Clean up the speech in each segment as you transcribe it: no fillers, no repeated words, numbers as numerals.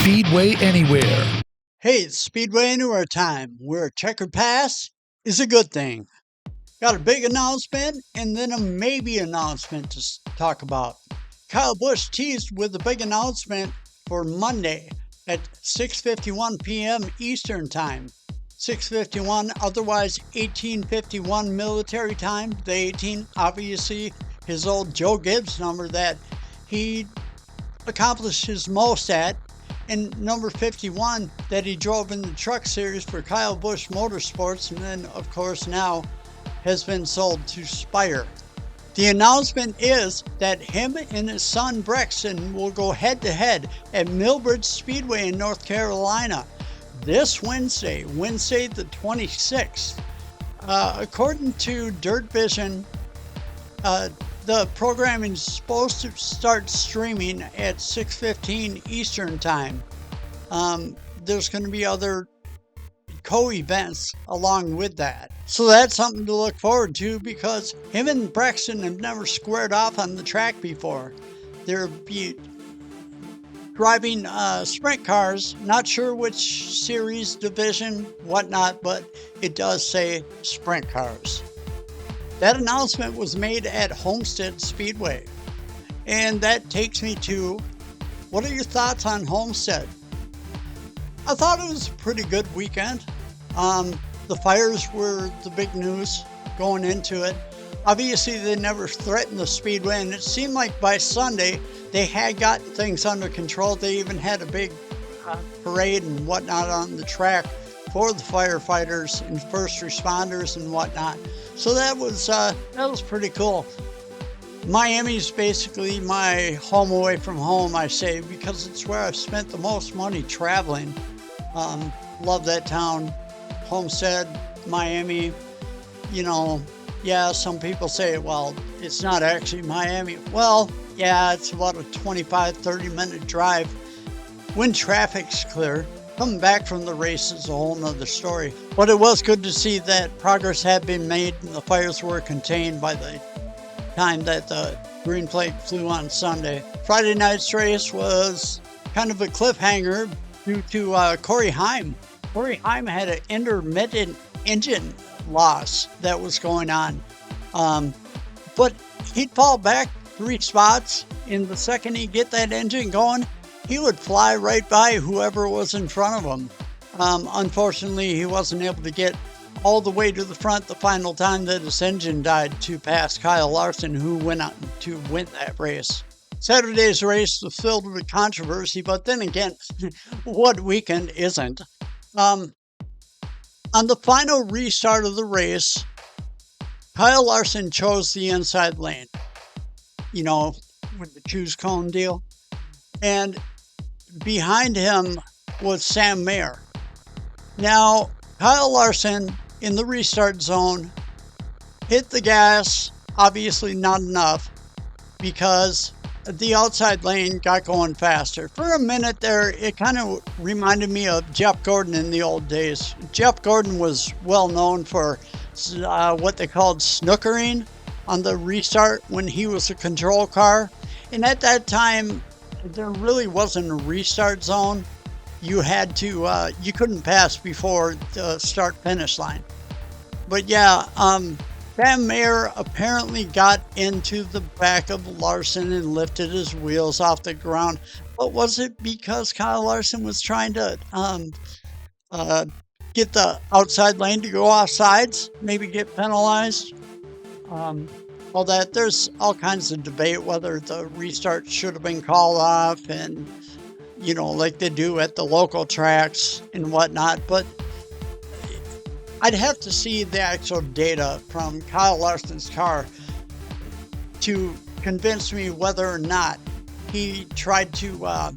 Speedway Anywhere. Hey, it's Speedway Anywhere time, where a checkered pass is a good thing. Got a big announcement and then a maybe announcement to talk about. Kyle Busch teased with a big announcement for Monday at 6:51 p.m. Eastern Time. 6:51, otherwise 1851 military time. The 18, obviously, his old Joe Gibbs number that he accomplished his most at, and number 51 that he drove in the truck series for Kyle Busch Motorsports, and then of course now has been sold to Spire. The announcement is that him and his son Brexton will go head to head at Millbridge Speedway in North Carolina this Wednesday the 26th. According to Dirt Vision, the programming is supposed to start streaming at 6:15 Eastern Time. There's going to be other co-events along with that. So that's something to look forward to, because him and Brexton have never squared off on the track before. They'll be driving sprint cars, not sure which series, division, whatnot, but it does say sprint cars. That announcement was made at Homestead Speedway. And that takes me to, what are your thoughts on Homestead? I thought it was a pretty good weekend. The fires were the big news going into it. Obviously, they never threatened the speedway, and it seemed like by Sunday they had gotten things under control. They even had a big parade and whatnot on the track for the firefighters and first responders and whatnot. So that was pretty cool. Miami's basically my home away from home, I say, because it's where I've spent the most money traveling. Love that town. Homestead, Miami, yeah, some people say, well, it's not actually Miami. Well, yeah, it's about a 25-30 minute drive when traffic's clear. Coming back from the race is a whole nother story. But it was good to see that progress had been made and the fires were contained by the time that the green flag flew on Sunday. Friday night's race was kind of a cliffhanger due to Corey Heim. Corey Heim had an intermittent engine loss that was going on. But he'd fall back 3 spots. In the second he'd get that engine going, he would fly right by whoever was in front of him. Unfortunately, he wasn't able to get all the way to the front the final time that his engine died to pass Kyle Larson, who went out to win that race. Saturday's race was filled with controversy, but then again, what weekend isn't? On the final restart of the race, Kyle Larson chose the inside lane, with the choose cone deal. And behind him was Sam Mayer. Now, Kyle Larson in the restart zone hit the gas, obviously not enough, because the outside lane got going faster. For a minute there, it kind of reminded me of Jeff Gordon in the old days. Jeff Gordon was well known for what they called snookering on the restart when he was a control car. And at that time, there really wasn't a restart zone. You had to, you couldn't pass before the start-finish line. But yeah, Sam Mayer apparently got into the back of Larson and lifted his wheels off the ground. But was it because Kyle Larson was trying to get the outside lane to go off sides, maybe get penalized? All that, there's all kinds of debate whether the restart should have been called off, and like they do at the local tracks and whatnot. But I'd have to see the actual data from Kyle Larson's car to convince me whether or not he tried to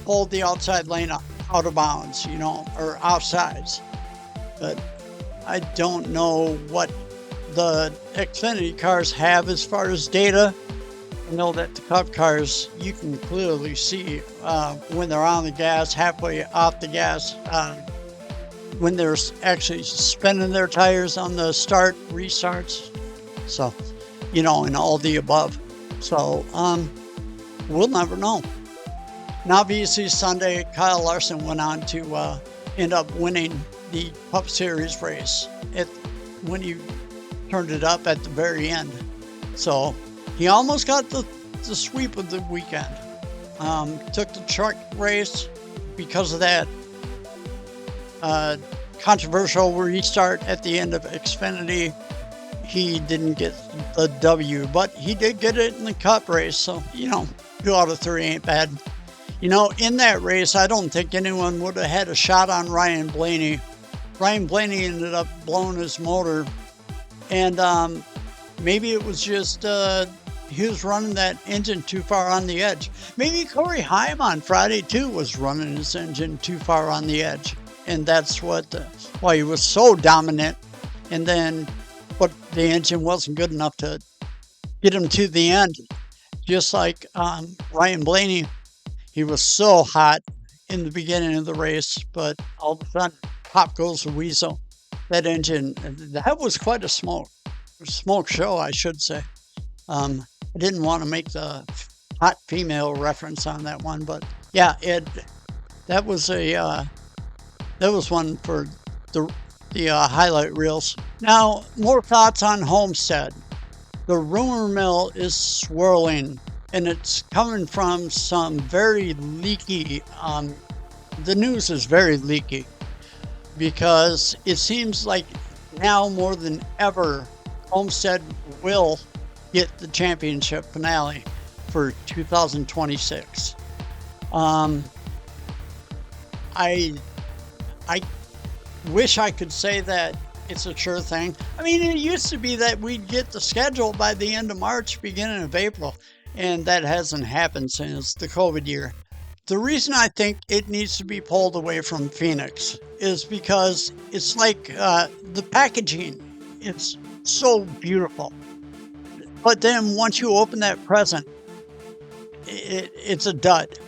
hold the outside lane out of bounds, or offsides. But I don't know what the Xfinity cars have as far as data. I know that the Cup cars, you can clearly see when they're on the gas, halfway off the gas, when they're actually spinning their tires on the start restarts. So, and all the above. So, we'll never know. And obviously Sunday, Kyle Larson went on to end up winning the Cup Series race when he turned it up at the very end. So he almost got the sweep of the weekend. Took the truck race because of that controversial restart at the end of Xfinity. He didn't get the W, but he did get it in the Cup race. So, 2 out of 3 ain't bad. In that race, I don't think anyone would have had a shot on Ryan Blaney. Ryan Blaney ended up blowing his motor, and maybe it was just he was running that engine too far on the edge. Maybe Corey Haim on Friday too was running his engine too far on the edge, and that's why he was so dominant. But the engine wasn't good enough to get him to the end. Just like Ryan Blaney, he was so hot in the beginning of the race, but all of a sudden, pop goes the weasel. That engine, that was quite a smoke show, I should say. I didn't want to make the hot female reference on that one, but yeah, that was one for the highlight reels. Now, more thoughts on Homestead. The rumor mill is swirling, and it's coming from some very leaky. The news is very leaky because it seems like now more than ever, Homestead will get the championship finale for 2026. I wish I could say that it's a sure thing. I mean, it used to be that we'd get the schedule by the end of March, beginning of April, and that hasn't happened since the COVID year. The reason I think it needs to be pulled away from Phoenix is because it's like the packaging. It's so beautiful. But then once you open that present, it's a dud.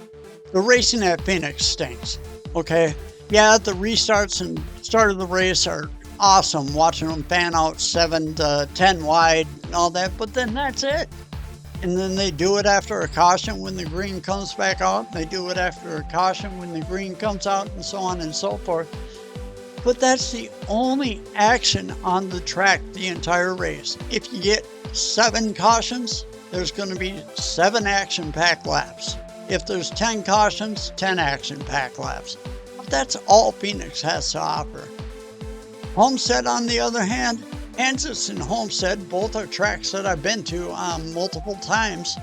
The racing at Phoenix stinks, okay? Yeah, the restarts and start of the race are awesome, watching them fan out 7 to 10 wide and all that, but then that's it. And then they do it after a caution when the green comes back out. They do it after a caution when the green comes out, and so on and so forth. But that's the only action on the track the entire race. If you get 7 cautions, there's going to be 7 action-packed laps. If there's 10 cautions, 10 action-packed laps. That's all Phoenix has to offer. Homestead, on the other hand, Kansas and Homestead, both are tracks that I've been to multiple times.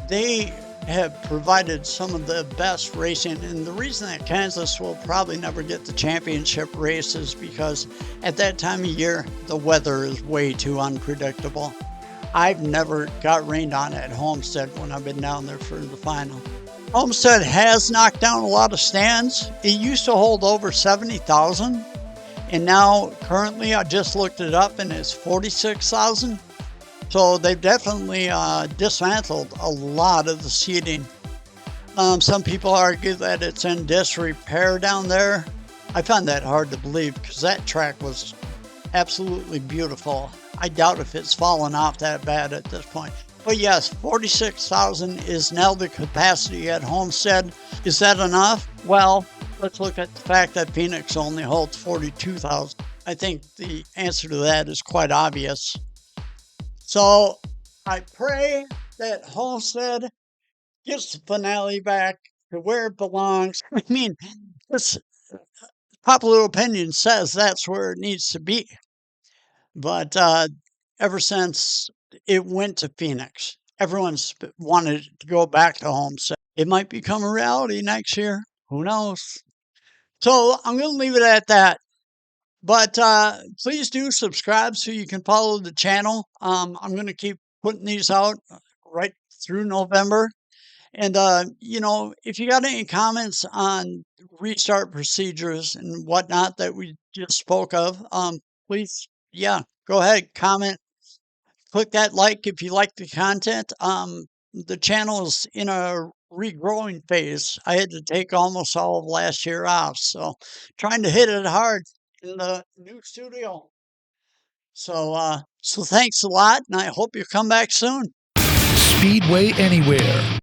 They have provided some of the best racing, and the reason that Kansas will probably never get the championship race is because at that time of year, the weather is way too unpredictable. I've never got rained on at Homestead when I've been down there for the final. Homestead has knocked down a lot of stands. It used to hold over 70,000, and now currently I just looked it up and it's 46,000. So they've definitely dismantled a lot of the seating. Some people argue that it's in disrepair down there. I find that hard to believe because that track was absolutely beautiful. I doubt if it's fallen off that bad at this point. But yes, 46,000 is now the capacity at Homestead. Is that enough? Well, let's look at the fact that Phoenix only holds 42,000. I think the answer to that is quite obvious. So I pray that Homestead gets the finale back to where it belongs. I mean, this popular opinion says that's where it needs to be. But ever since it went to Phoenix, everyone's wanted to go back to Homestead. It might become a reality next year. Who knows? So I'm going to leave it at that. But please do subscribe so you can follow the channel. I'm going to keep putting these out right through November. And, if you got any comments on restart procedures and whatnot that we just spoke of, please, go ahead, comment. Click that like if you like the content. The channel is in a regrowing phase. I had to take almost all of last year off, so trying to hit it hard in the new studio. So thanks a lot, and I hope you come back soon. Speedway Anywhere.